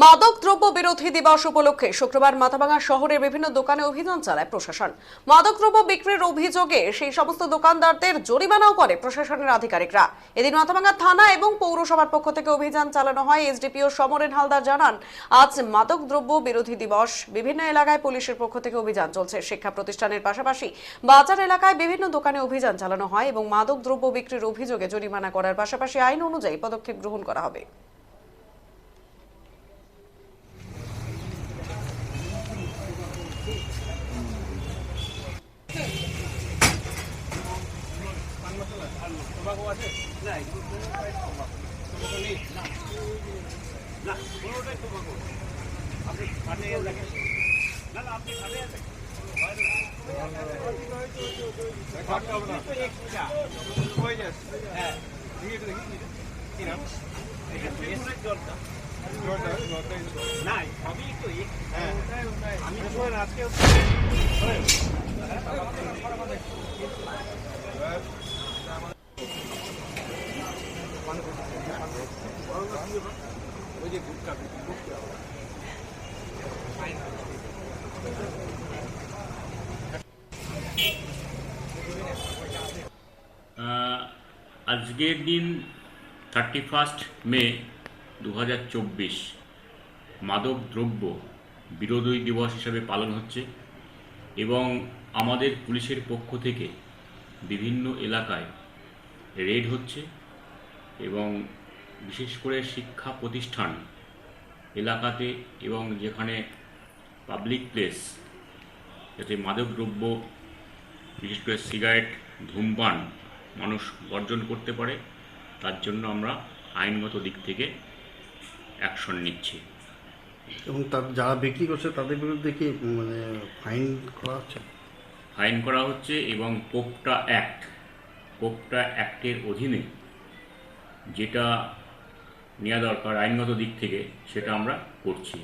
মাদক দ্রব্য বিরোধী দিবস উপলক্ষে শুক্রবার মাথাভাঙা শহরের বিভিন্ন দোকানে অভিযান চালায় প্রশাসন। মাদক দ্রব্য বিক্রির অভিযোগে সেই সমস্ত দোকানদারদের জরিমানাও করে প্রশাসনের আধিকারিকরা। এদিন মাথাভাঙা থানা এবং পৌরসভার পক্ষ থেকে অভিযান চালানো হয়। এসডিপিও সমরেন হালদার জানান, আজ মাদক দ্রব্য বিরোধী দিবস। বিভিন্ন এলাকায় পুলিশের পক্ষ থেকে অভিযান চলছে। শিক্ষা প্রতিষ্ঠানের পাশাপাশি বাজার এলাকায় বিভিন্ন দোকানে অভিযান চালানো হয় এবং মাদক দ্রব্য বিক্রির অভিযোগে জরিমানা করার পাশাপাশি আইন অনুযায়ী পদক্ষেপ গ্রহণ করা হবে। আজকের দিন 31 মে 2024 মাদক দ্রব্য বিরোধী দিবস হিসাবে পালন হচ্ছে এবং আমাদের পুলিশের পক্ষ থেকে বিভিন্ন এলাকায় রেড হচ্ছে এবং বিশেষ করে শিক্ষা প্রতিষ্ঠান এলাকাতে এবং যেখানে পাবলিক প্লেস যাতে মাদক দ্রব্য বিশেষ করে সিগারেট ধূমপান মানুষ বর্জন করতে পারে তার জন্য আমরা আইনগত দিক থেকে অ্যাকশন নিচ্ছি। এবং যারা বিক্রি করছে তাদের বিরুদ্ধে কি ফাইন করা হচ্ছে? ফাইন করা হচ্ছে এবং পোক্তা অ্যাক্টের অধীনে যেটা নেওয়া দরকার আইনগত দিক থেকে সেটা আমরা করছি।